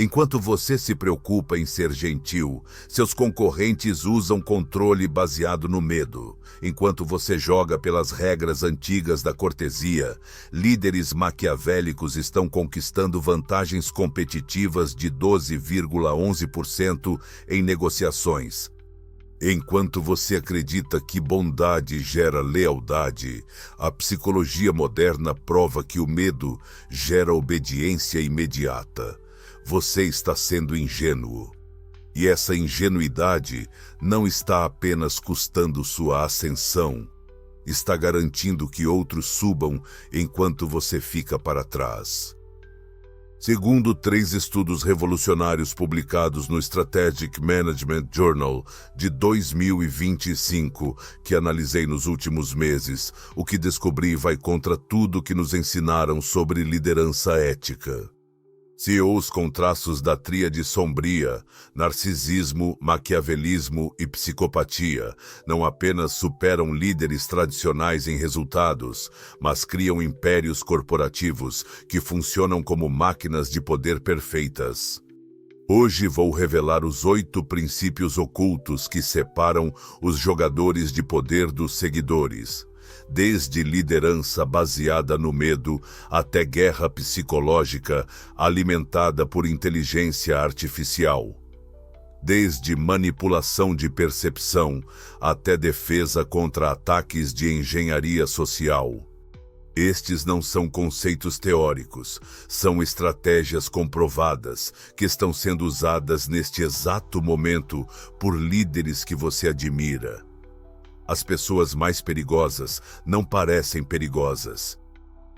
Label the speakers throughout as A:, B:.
A: Enquanto você se preocupa em ser gentil, seus concorrentes usam controle baseado no medo. Enquanto você joga pelas regras antigas da cortesia, líderes maquiavélicos estão conquistando vantagens competitivas de 12,11% em negociações. Enquanto você acredita que bondade gera lealdade, a psicologia moderna prova que o medo gera obediência imediata. Você está sendo ingênuo. E essa ingenuidade não está apenas custando sua ascensão, está garantindo que outros subam enquanto você fica para trás. Segundo 3 estudos revolucionários publicados no Strategic Management Journal de 2025, que analisei nos últimos meses, o que descobri vai contra tudo que nos ensinaram sobre liderança ética. CEOs com traços da tríade sombria, narcisismo, maquiavelismo e psicopatia, não apenas superam líderes tradicionais em resultados, mas criam impérios corporativos que funcionam como máquinas de poder perfeitas. Hoje vou revelar os 8 princípios ocultos que separam os jogadores de poder dos seguidores. Desde liderança baseada no medo até guerra psicológica alimentada por inteligência artificial. Desde manipulação de percepção até defesa contra ataques de engenharia social. Estes não são conceitos teóricos, são estratégias comprovadas que estão sendo usadas neste exato momento por líderes que você admira. As pessoas mais perigosas não parecem perigosas.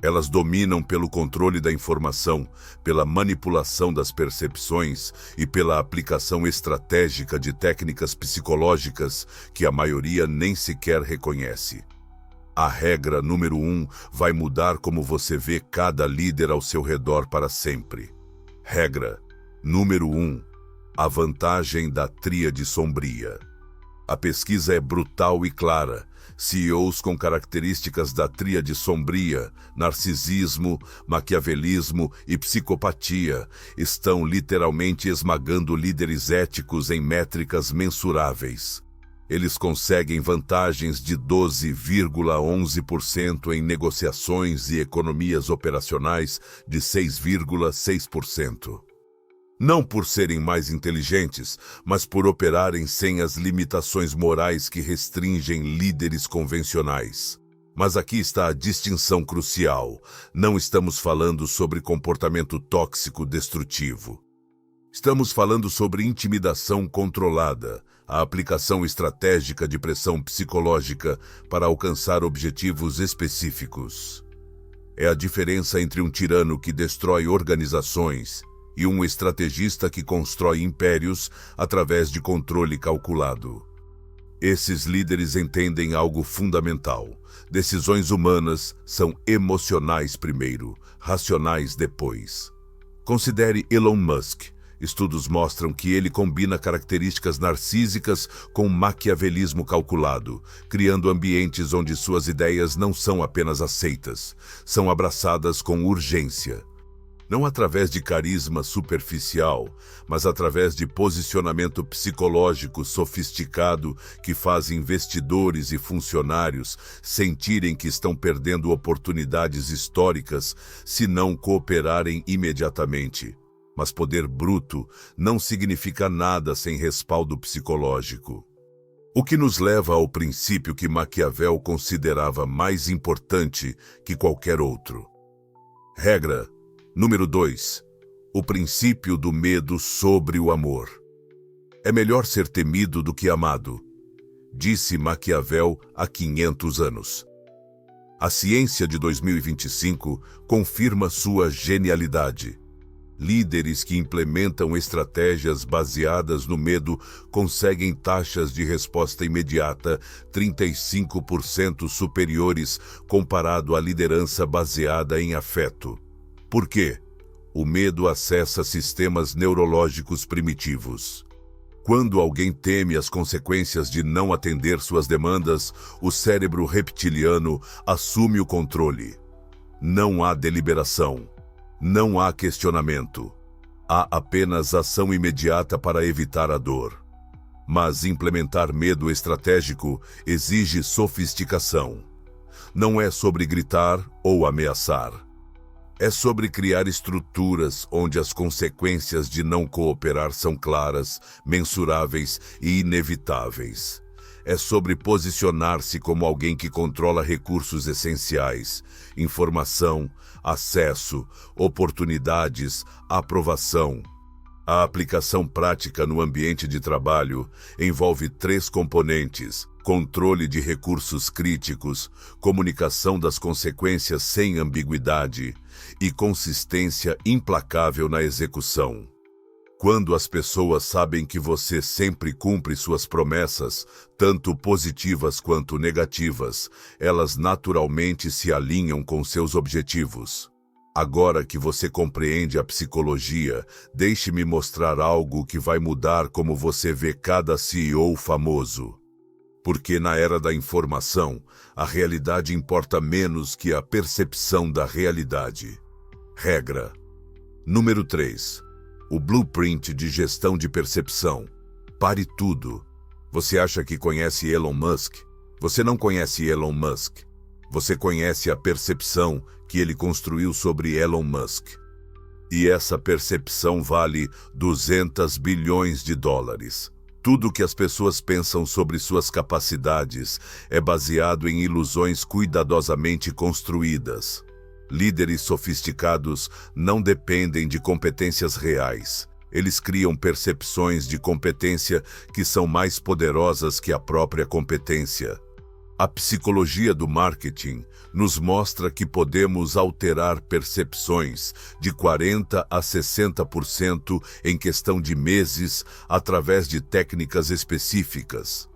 A: Elas dominam pelo controle da informação, pela manipulação das percepções e pela aplicação estratégica de técnicas psicológicas que a maioria nem sequer reconhece. A regra número 1 vai mudar como você vê cada líder ao seu redor para sempre. Regra número 1. A vantagem da tríade sombria. A pesquisa é brutal e clara. CEOs com características da tríade sombria, narcisismo, maquiavelismo e psicopatia estão literalmente esmagando líderes éticos em métricas mensuráveis. Eles conseguem vantagens de 12,11% em negociações e economias operacionais de 6,6%. Não por serem mais inteligentes, mas por operarem sem as limitações morais que restringem líderes convencionais. Mas aqui está a distinção crucial. Não estamos falando sobre comportamento tóxico destrutivo. Estamos falando sobre intimidação controlada, a aplicação estratégica de pressão psicológica para alcançar objetivos específicos. É a diferença entre um tirano que destrói organizações e um estrategista que constrói impérios através de controle calculado. Esses líderes entendem algo fundamental. Decisões humanas são emocionais primeiro, racionais depois. Considere Elon Musk. Estudos mostram que ele combina características narcísicas com maquiavelismo calculado, criando ambientes onde suas ideias não são apenas aceitas, são abraçadas com urgência. Não através de carisma superficial, mas através de posicionamento psicológico sofisticado que faz investidores e funcionários sentirem que estão perdendo oportunidades históricas se não cooperarem imediatamente. Mas poder bruto não significa nada sem respaldo psicológico. O que nos leva ao princípio que Maquiavel considerava mais importante que qualquer outro. Regra número 2. O princípio do medo sobre o amor. É melhor ser temido do que amado, disse Maquiavel há 500 anos. A ciência de 2025 confirma sua genialidade. Líderes que implementam estratégias baseadas no medo conseguem taxas de resposta imediata 35% superiores comparado à liderança baseada em afeto. Por quê? O medo acessa sistemas neurológicos primitivos. Quando alguém teme as consequências de não atender suas demandas, o cérebro reptiliano assume o controle. Não há deliberação. Não há questionamento. Há apenas ação imediata para evitar a dor. Mas implementar medo estratégico exige sofisticação. Não é sobre gritar ou ameaçar. É sobre criar estruturas onde as consequências de não cooperar são claras, mensuráveis e inevitáveis. É sobre posicionar-se como alguém que controla recursos essenciais, informação, acesso, oportunidades, aprovação. A aplicação prática no ambiente de trabalho envolve 3 componentes: controle de recursos críticos, comunicação das consequências sem ambiguidade e consistência implacável na execução. Quando as pessoas sabem que você sempre cumpre suas promessas, tanto positivas quanto negativas, elas naturalmente se alinham com seus objetivos. Agora que você compreende a psicologia, deixe-me mostrar algo que vai mudar como você vê cada CEO famoso. Porque na era da informação, a realidade importa menos que a percepção da realidade. Regra número 3. O blueprint de gestão de percepção. Pare tudo. Você acha que conhece Elon Musk? Você não conhece Elon Musk. Você conhece a percepção que ele construiu sobre Elon Musk. E essa percepção vale 200 bilhões de dólares. Tudo que as pessoas pensam sobre suas capacidades é baseado em ilusões cuidadosamente construídas. Líderes sofisticados não dependem de competências reais. Eles criam percepções de competência que são mais poderosas que a própria competência. A psicologia do marketing nos mostra que podemos alterar percepções de 40% a 60% em questão de meses através de técnicas específicas.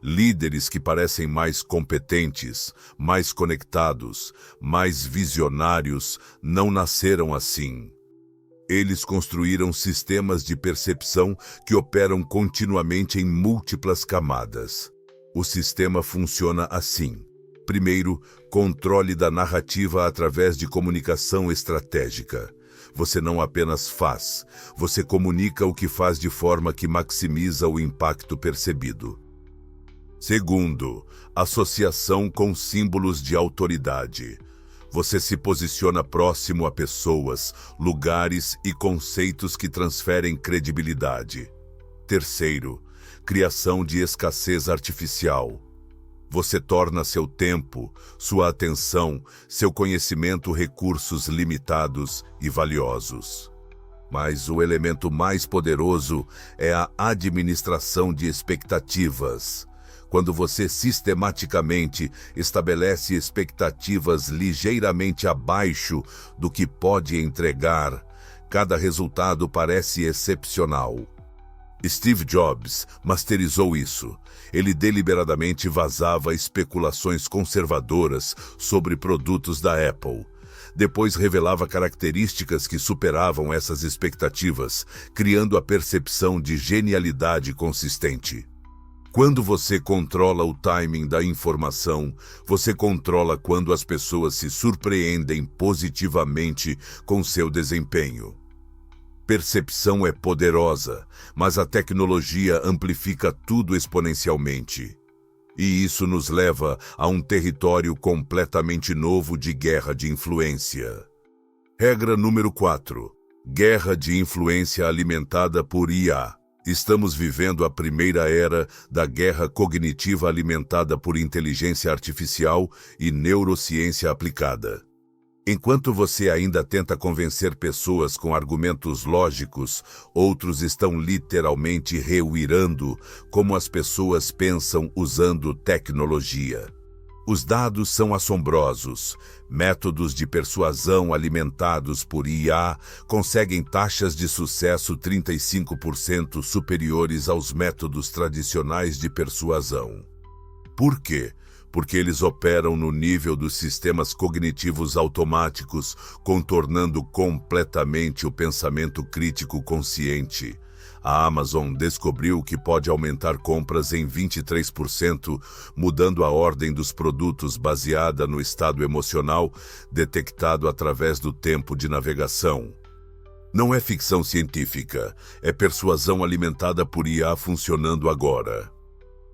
A: Líderes que parecem mais competentes, mais conectados, mais visionários, não nasceram assim. Eles construíram sistemas de percepção que operam continuamente em múltiplas camadas. O sistema funciona assim. Primeiro, controle da narrativa através de comunicação estratégica. Você não apenas faz, você comunica o que faz de forma que maximiza o impacto percebido. Segundo, associação com símbolos de autoridade. Você se posiciona próximo a pessoas, lugares e conceitos que transferem credibilidade. Terceiro, criação de escassez artificial. Você torna seu tempo, sua atenção, seu conhecimento recursos limitados e valiosos. Mas o elemento mais poderoso é a administração de expectativas. Quando você sistematicamente estabelece expectativas ligeiramente abaixo do que pode entregar, cada resultado parece excepcional. Steve Jobs masterizou isso. Ele deliberadamente vazava especulações conservadoras sobre produtos da Apple. Depois revelava características que superavam essas expectativas, criando a percepção de genialidade consistente. Quando você controla o timing da informação, você controla quando as pessoas se surpreendem positivamente com seu desempenho. Percepção é poderosa, mas a tecnologia amplifica tudo exponencialmente. E isso nos leva a um território completamente novo de guerra de influência. Regra número 4. Guerra de influência alimentada por IA. Estamos vivendo a primeira era da guerra cognitiva alimentada por inteligência artificial e neurociência aplicada. Enquanto você ainda tenta convencer pessoas com argumentos lógicos, outros estão literalmente rewirando como as pessoas pensam usando tecnologia. Os dados são assombrosos. Métodos de persuasão alimentados por IA conseguem taxas de sucesso 35% superiores aos métodos tradicionais de persuasão. Por quê? Porque eles operam no nível dos sistemas cognitivos automáticos, contornando completamente o pensamento crítico consciente. A Amazon descobriu que pode aumentar compras em 23%, mudando a ordem dos produtos baseada no estado emocional detectado através do tempo de navegação. Não é ficção científica, é persuasão alimentada por IA funcionando agora.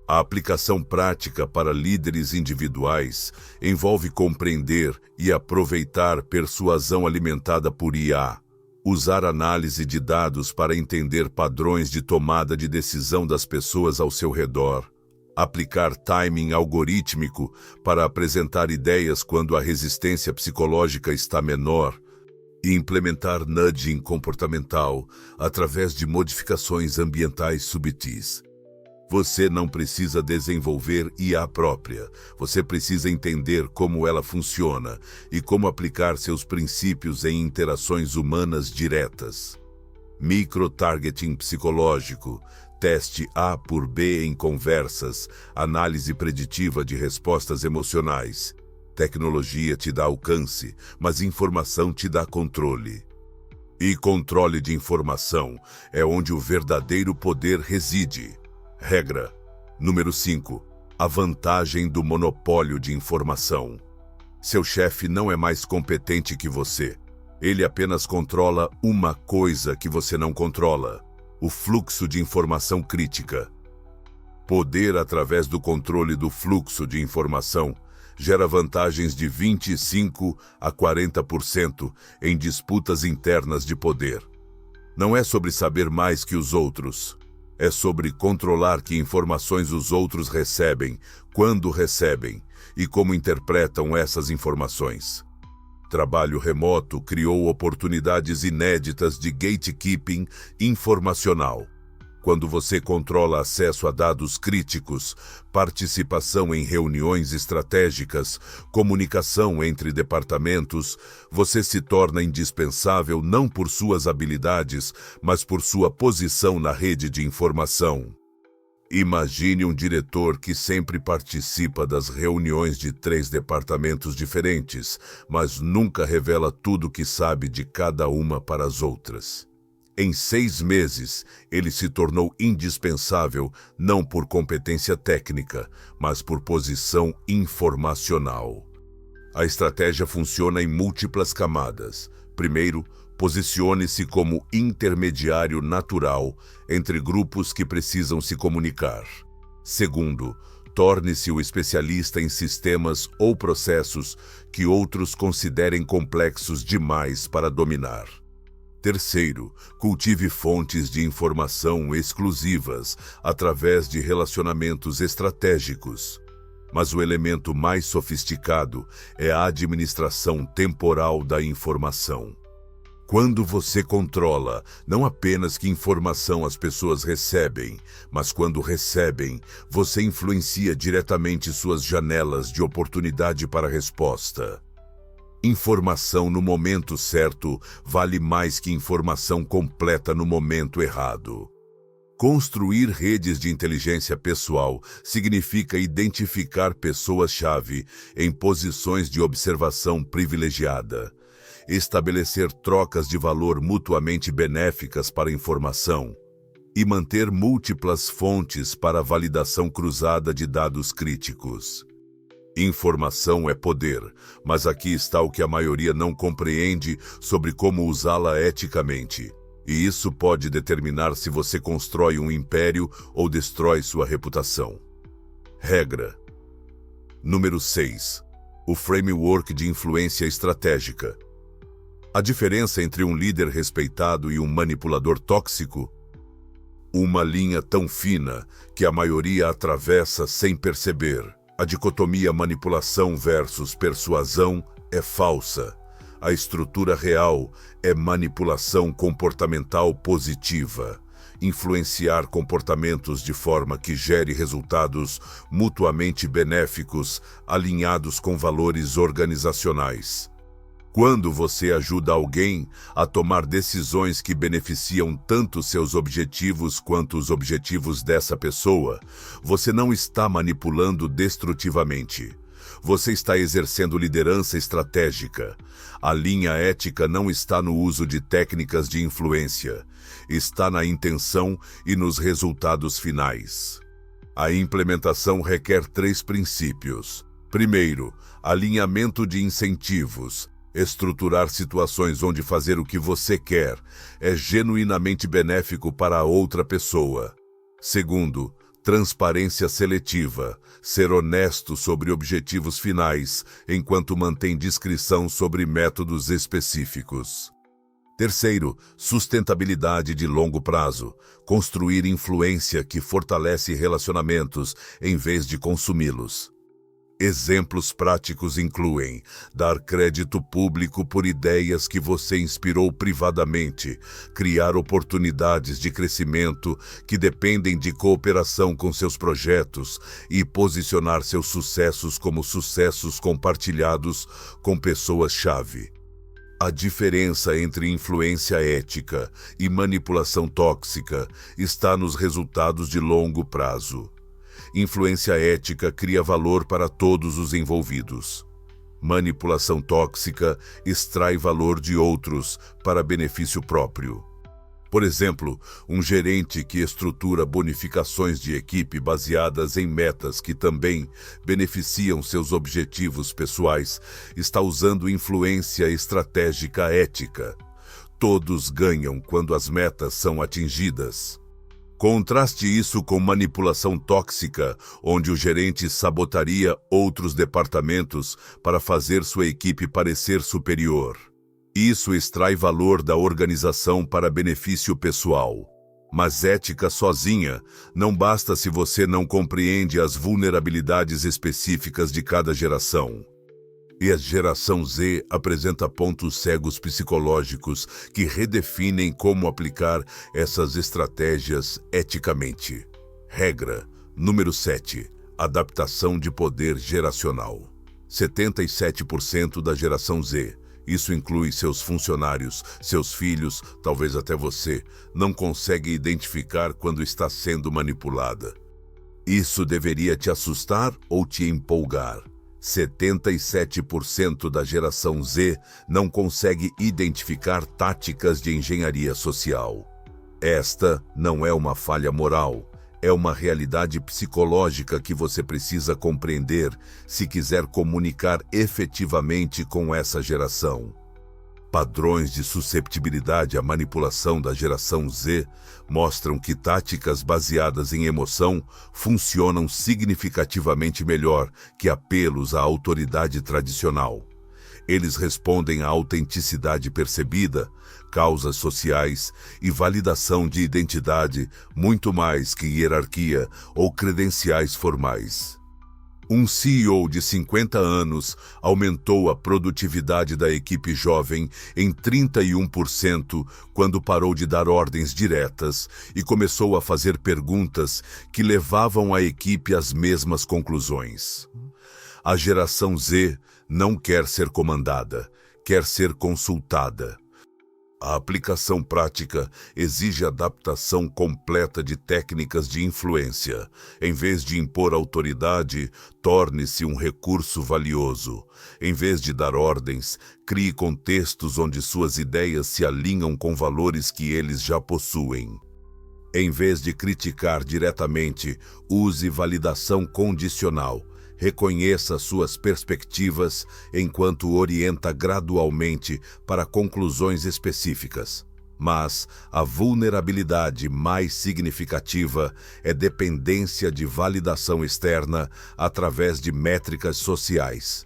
A: A aplicação prática para líderes individuais envolve compreender e aproveitar persuasão alimentada por IA, usar análise de dados para entender padrões de tomada de decisão das pessoas ao seu redor, aplicar timing algorítmico para apresentar ideias quando a resistência psicológica está menor, e implementar nudging comportamental através de modificações ambientais subtis. Você não precisa desenvolver IA própria, você precisa entender como ela funciona e como aplicar seus princípios em interações humanas diretas. Micro-targeting psicológico, teste A por B em conversas, análise preditiva de respostas emocionais. Tecnologia te dá alcance, mas informação te dá controle. E controle de informação é onde o verdadeiro poder reside. Regra número 5. A vantagem do monopólio de informação. Seu chefe não é mais competente que você. Ele apenas controla uma coisa que você não controla: o fluxo de informação crítica. Poder através do controle do fluxo de informação gera vantagens de 25% a 40% em disputas internas de poder. Não é sobre saber mais que os outros. É sobre controlar que informações os outros recebem, quando recebem e como interpretam essas informações. Trabalho remoto criou oportunidades inéditas de gatekeeping informacional. Quando você controla acesso a dados críticos, participação em reuniões estratégicas, comunicação entre departamentos, você se torna indispensável não por suas habilidades, mas por sua posição na rede de informação. Imagine um diretor que sempre participa das reuniões de 3 departamentos diferentes, mas nunca revela tudo o que sabe de cada uma para as outras. Em 6 meses, ele se tornou indispensável não por competência técnica, mas por posição informacional. A estratégia funciona em múltiplas camadas. Primeiro, posicione-se como intermediário natural entre grupos que precisam se comunicar. Segundo, torne-se o especialista em sistemas ou processos que outros considerem complexos demais para dominar. Terceiro, cultive fontes de informação exclusivas através de relacionamentos estratégicos. Mas o elemento mais sofisticado é a administração temporal da informação. Quando você controla não apenas que informação as pessoas recebem, mas quando recebem, você influencia diretamente suas janelas de oportunidade para resposta. Informação no momento certo vale mais que informação completa no momento errado. Construir redes de inteligência pessoal significa identificar pessoas-chave em posições de observação privilegiada, estabelecer trocas de valor mutuamente benéficas para informação e manter múltiplas fontes para validação cruzada de dados críticos. Informação é poder, mas aqui está o que a maioria não compreende sobre como usá-la eticamente. E isso pode determinar se você constrói um império ou destrói sua reputação. Regra número 6. O framework de influência estratégica. A diferença entre um líder respeitado e um manipulador tóxico? Uma linha tão fina que a maioria atravessa sem perceber. A dicotomia manipulação versus persuasão é falsa. A estrutura real é manipulação comportamental positiva. Influenciar comportamentos de forma que gere resultados mutuamente benéficos, alinhados com valores organizacionais. Quando você ajuda alguém a tomar decisões que beneficiam tanto seus objetivos quanto os objetivos dessa pessoa, você não está manipulando destrutivamente. Você está exercendo liderança estratégica. A linha ética não está no uso de técnicas de influência, está na intenção e nos resultados finais. A implementação requer 3 princípios. Primeiro, alinhamento de incentivos. Estruturar situações onde fazer o que você quer é genuinamente benéfico para a outra pessoa. Segundo, transparência seletiva. Ser honesto sobre objetivos finais, enquanto mantém discrição sobre métodos específicos. Terceiro, sustentabilidade de longo prazo. Construir influência que fortalece relacionamentos em vez de consumi-los. Exemplos práticos incluem dar crédito público por ideias que você inspirou privadamente, criar oportunidades de crescimento que dependem de cooperação com seus projetos e posicionar seus sucessos como sucessos compartilhados com pessoas-chave. A diferença entre influência ética e manipulação tóxica está nos resultados de longo prazo. Influência ética cria valor para todos os envolvidos. Manipulação tóxica extrai valor de outros para benefício próprio. Por exemplo, um gerente que estrutura bonificações de equipe baseadas em metas que também beneficiam seus objetivos pessoais está usando influência estratégica ética. Todos ganham quando as metas são atingidas. Contraste isso com manipulação tóxica, onde o gerente sabotaria outros departamentos para fazer sua equipe parecer superior. Isso extrai valor da organização para benefício pessoal. Mas ética sozinha não basta se você não compreende as vulnerabilidades específicas de cada geração. E a geração Z apresenta pontos cegos psicológicos que redefinem como aplicar essas estratégias eticamente. Regra número 7. Adaptação de poder geracional. 77% da geração Z, isso inclui seus funcionários, seus filhos, talvez até você, não consegue identificar quando está sendo manipulada. Isso deveria te assustar ou te empolgar? 77% da geração Z não consegue identificar táticas de engenharia social. Esta não é uma falha moral, é uma realidade psicológica que você precisa compreender se quiser comunicar efetivamente com essa geração. Padrões de susceptibilidade à manipulação da geração Z mostram que táticas baseadas em emoção funcionam significativamente melhor que apelos à autoridade tradicional. Eles respondem à autenticidade percebida, causas sociais e validação de identidade muito mais que hierarquia ou credenciais formais. Um CEO de 50 anos aumentou a produtividade da equipe jovem em 31% quando parou de dar ordens diretas e começou a fazer perguntas que levavam a equipe às mesmas conclusões. A geração Z não quer ser comandada, quer ser consultada. A aplicação prática exige adaptação completa de técnicas de influência. Em vez de impor autoridade, torne-se um recurso valioso. Em vez de dar ordens, crie contextos onde suas ideias se alinham com valores que eles já possuem. Em vez de criticar diretamente, use validação condicional. Reconheça suas perspectivas enquanto orienta gradualmente para conclusões específicas. Mas a vulnerabilidade mais significativa é dependência de validação externa através de métricas sociais.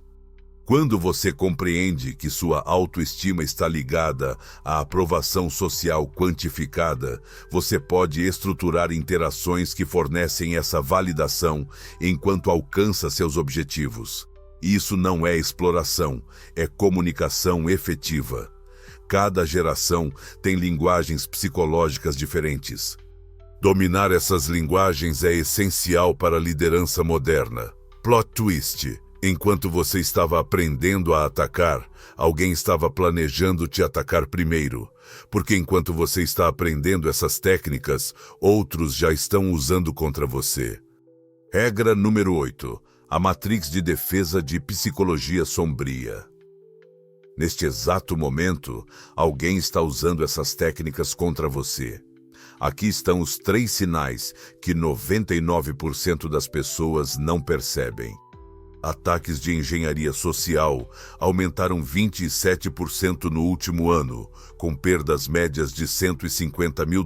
A: Quando você compreende que sua autoestima está ligada à aprovação social quantificada, você pode estruturar interações que fornecem essa validação enquanto alcança seus objetivos. Isso não é exploração, é comunicação efetiva. Cada geração tem linguagens psicológicas diferentes. Dominar essas linguagens é essencial para a liderança moderna. Plot twist. Enquanto você estava aprendendo a atacar, alguém estava planejando te atacar primeiro. Porque enquanto você está aprendendo essas técnicas, outros já estão usando contra você. Regra número 8. A matrix de defesa de psicologia sombria. Neste exato momento, alguém está usando essas técnicas contra você. Aqui estão os 3 sinais que 99% das pessoas não percebem. Ataques de engenharia social aumentaram 27% no último ano, com perdas médias de US$ 150 mil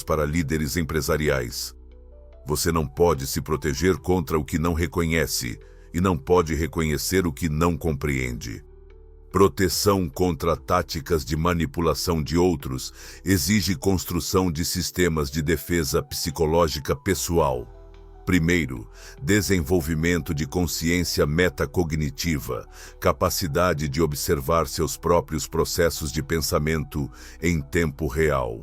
A: para líderes empresariais. Você não pode se proteger contra o que não reconhece e não pode reconhecer o que não compreende. Proteção contra táticas de manipulação de outros exige construção de sistemas de defesa psicológica pessoal. Primeiro, desenvolvimento de consciência metacognitiva, capacidade de observar seus próprios processos de pensamento em tempo real.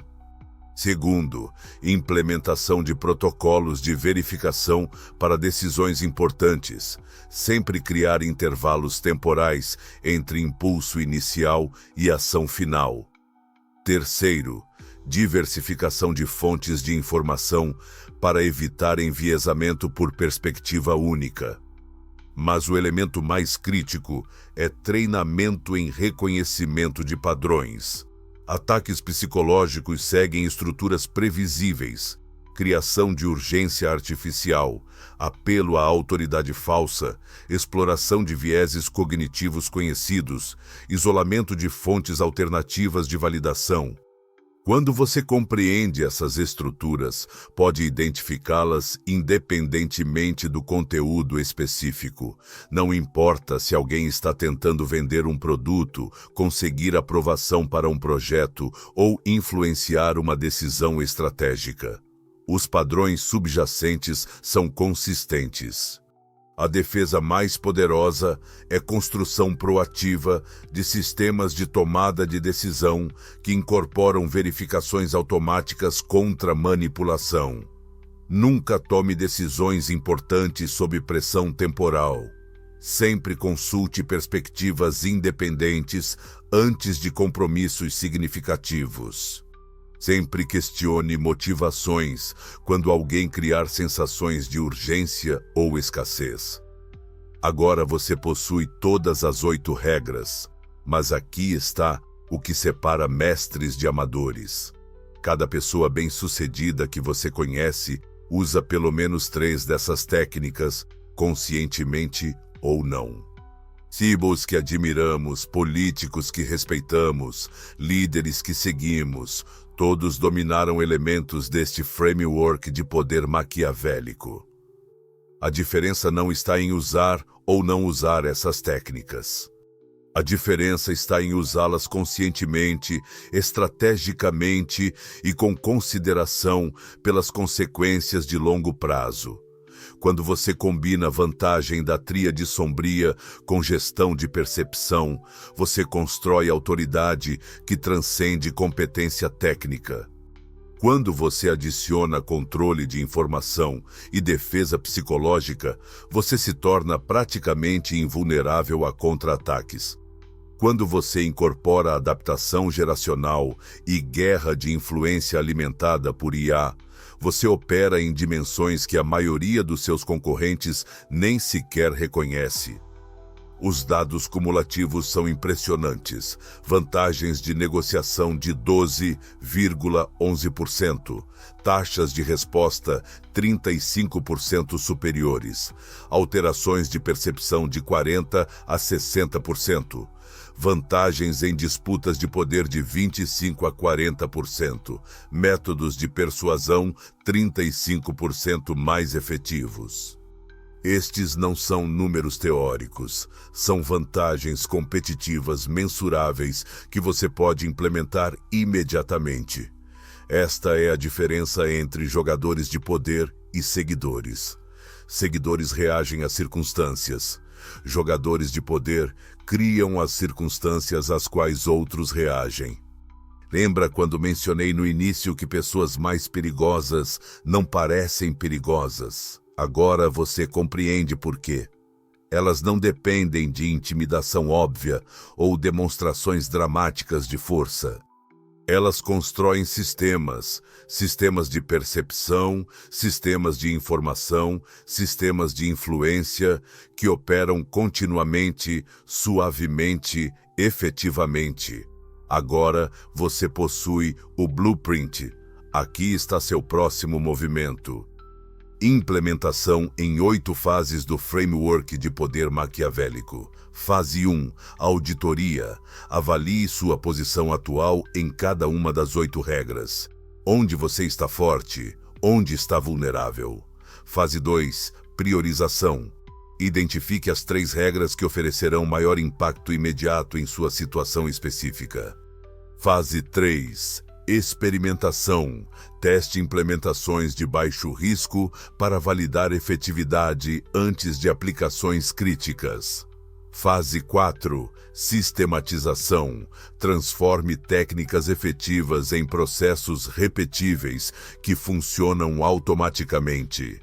A: Segundo, implementação de protocolos de verificação para decisões importantes, sempre criar intervalos temporais entre impulso inicial e ação final. Terceiro, diversificação de fontes de informação para evitar enviesamento por perspectiva única. Mas o elemento mais crítico é treinamento em reconhecimento de padrões. Ataques psicológicos seguem estruturas previsíveis, criação de urgência artificial, apelo à autoridade falsa, exploração de vieses cognitivos conhecidos, isolamento de fontes alternativas de validação. Quando você compreende essas estruturas, pode identificá-las independentemente do conteúdo específico. Não importa se alguém está tentando vender um produto, conseguir aprovação para um projeto ou influenciar uma decisão estratégica. Os padrões subjacentes são consistentes. A defesa mais poderosa é construção proativa de sistemas de tomada de decisão que incorporam verificações automáticas contra manipulação. Nunca tome decisões importantes sob pressão temporal. Sempre consulte perspectivas independentes antes de compromissos significativos. Sempre questione motivações quando alguém criar sensações de urgência ou escassez. Agora você possui todas as 8 regras, mas aqui está o que separa mestres de amadores. Cada pessoa bem-sucedida que você conhece usa pelo menos 3 dessas técnicas, conscientemente ou não. CEOs que admiramos, políticos que respeitamos, líderes que seguimos, todos dominaram elementos deste framework de poder maquiavélico. A diferença não está em usar ou não usar essas técnicas. A diferença está em usá-las conscientemente, estrategicamente e com consideração pelas consequências de longo prazo. Quando você combina a vantagem da tríade sombria com gestão de percepção, você constrói autoridade que transcende competência técnica. Quando você adiciona controle de informação e defesa psicológica, você se torna praticamente invulnerável a contra-ataques. Quando você incorpora adaptação geracional e guerra de influência alimentada por IA, você opera em dimensões que a maioria dos seus concorrentes nem sequer reconhece. Os dados cumulativos são impressionantes. Vantagens de negociação de 12,11%. Taxas de resposta 35% superiores. Alterações de percepção de 40% a 60%. Vantagens em disputas de poder de 25% a 40%. Métodos de persuasão 35% mais efetivos. Estes não são números teóricos, são vantagens competitivas mensuráveis que você pode implementar imediatamente. Esta é a diferença entre jogadores de poder e seguidores. Seguidores reagem às circunstâncias. Jogadores de poder criam as circunstâncias às quais outros reagem. Lembra quando mencionei no início que pessoas mais perigosas não parecem perigosas? Agora você compreende por quê. Elas não dependem de intimidação óbvia ou demonstrações dramáticas de força. Elas constroem sistemas de percepção, sistemas de informação, sistemas de influência que operam continuamente, suavemente, efetivamente. Agora você possui o blueprint. Aqui está seu próximo movimento. Implementação em 8 fases do Framework de Poder Maquiavélico. Fase 1. Auditoria. Avalie sua posição atual em cada uma das 8 regras. Onde você está forte? Onde está vulnerável? Fase 2. Priorização. Identifique as 3 regras que oferecerão maior impacto imediato em sua situação específica. Fase 3. Experimentação. Teste implementações de baixo risco para validar efetividade antes de aplicações críticas. Fase 4. Sistematização. Transforme técnicas efetivas em processos repetíveis que funcionam automaticamente.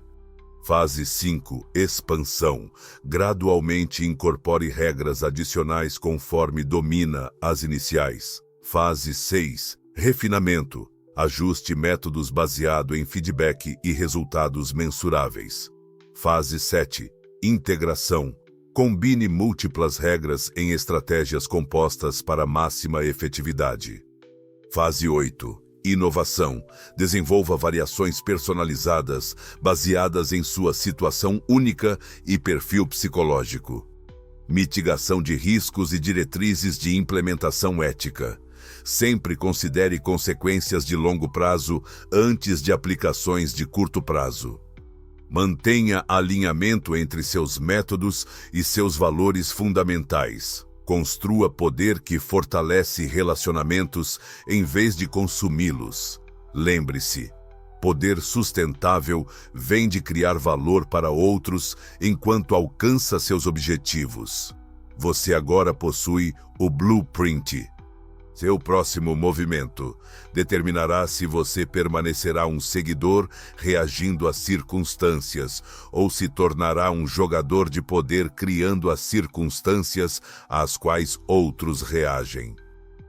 A: Fase 5. Expansão. Gradualmente incorpore regras adicionais conforme domina as iniciais. Fase 6. Refinamento. Ajuste métodos baseado em feedback e resultados mensuráveis. Fase 7. Integração. Combine múltiplas regras em estratégias compostas para máxima efetividade. Fase 8. Inovação. Desenvolva variações personalizadas baseadas em sua situação única e perfil psicológico. Mitigação de riscos e diretrizes de implementação ética. Sempre considere consequências de longo prazo antes de aplicações de curto prazo. Mantenha alinhamento entre seus métodos e seus valores fundamentais. Construa poder que fortalece relacionamentos em vez de consumi-los. Lembre-se, poder sustentável vem de criar valor para outros enquanto alcança seus objetivos. Você agora possui o Blueprint. Seu próximo movimento determinará se você permanecerá um seguidor reagindo às circunstâncias ou se tornará um jogador de poder criando as circunstâncias às quais outros reagem.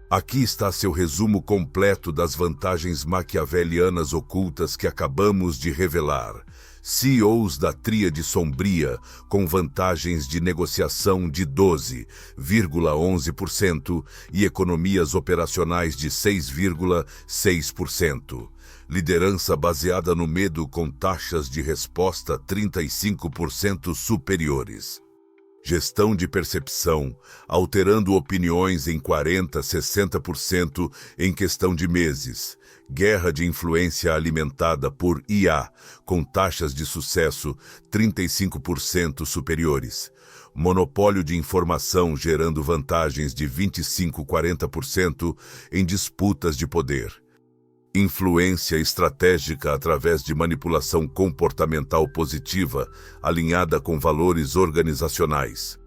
A: Aqui está seu resumo completo das vantagens maquiavelianas ocultas que acabamos de revelar. CEOs da Tríade Sombria com vantagens de negociação de 12,11% e economias operacionais de 6,6%. Liderança baseada no medo com taxas de resposta 35% superiores. Gestão de percepção, alterando opiniões em 40% a 60% em questão de meses. Guerra de influência alimentada por IA, com taxas de sucesso 35% superiores. Monopólio de informação gerando vantagens de 25% a 40% em disputas de poder. Influência estratégica através de manipulação comportamental positiva, alinhada com valores organizacionais.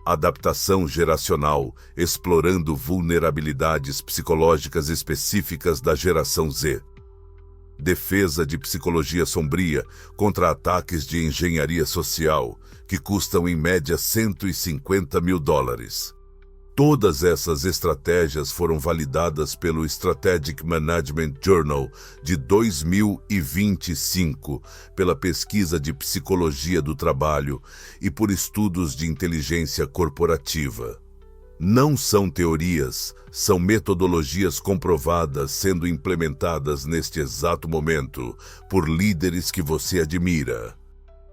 A: Adaptação geracional, explorando vulnerabilidades psicológicas específicas da geração Z. Defesa de psicologia sombria contra ataques de engenharia social, que custam em média $150 mil. Todas essas estratégias foram validadas pelo Strategic Management Journal de 2025, pela pesquisa de psicologia do trabalho e por estudos de inteligência corporativa. Não são teorias, são metodologias comprovadas sendo implementadas neste exato momento por líderes que você admira.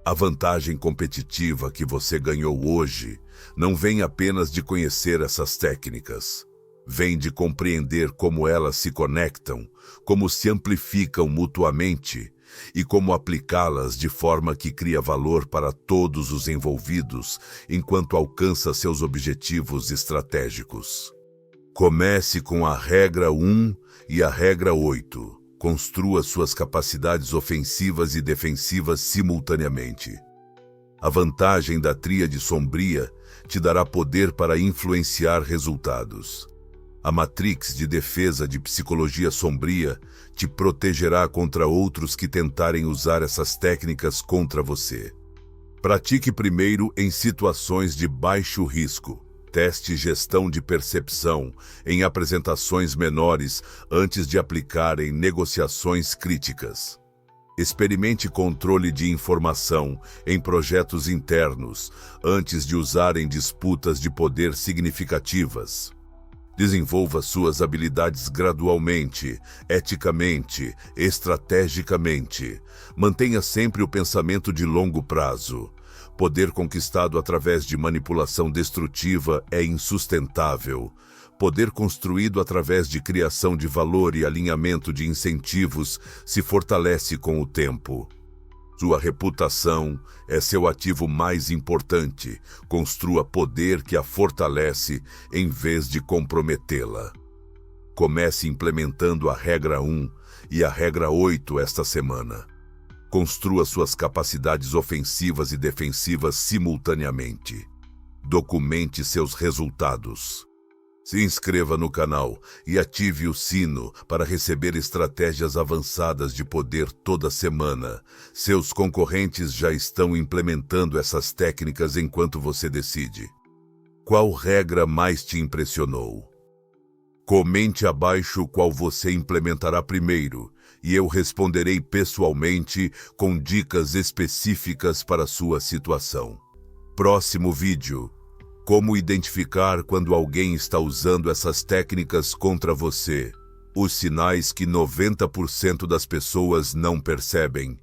A: A vantagem competitiva que você ganhou hoje não vem apenas de conhecer essas técnicas. Vem de compreender como elas se conectam, como se amplificam mutuamente e como aplicá-las de forma que cria valor para todos os envolvidos enquanto alcança seus objetivos estratégicos. Comece com a regra 1 e a regra 8. Construa suas capacidades ofensivas e defensivas simultaneamente. A vantagem da Tríade Sombria te dará poder para influenciar resultados. A Matrix de defesa de psicologia sombria te protegerá contra outros que tentarem usar essas técnicas contra você. Pratique primeiro em situações de baixo risco. Teste gestão de percepção em apresentações menores antes de aplicar em negociações críticas. Experimente controle de informação em projetos internos antes de usar em disputas de poder significativas. Desenvolva suas habilidades gradualmente, eticamente, estrategicamente. Mantenha sempre o pensamento de longo prazo. Poder conquistado através de manipulação destrutiva é insustentável. Poder construído através de criação de valor e alinhamento de incentivos se fortalece com o tempo. Sua reputação é seu ativo mais importante. Construa poder que a fortalece em vez de comprometê-la. Comece implementando a regra 1 e a regra 8 esta semana. Construa suas capacidades ofensivas e defensivas simultaneamente. Documente seus resultados. Se inscreva no canal e ative o sino para receber estratégias avançadas de poder toda semana. Seus concorrentes já estão implementando essas técnicas enquanto você decide. Qual regra mais te impressionou? Comente abaixo qual você implementará primeiro e eu responderei pessoalmente com dicas específicas para sua situação. Próximo vídeo. Como identificar quando alguém está usando essas técnicas contra você? Os sinais que 90% das pessoas não percebem.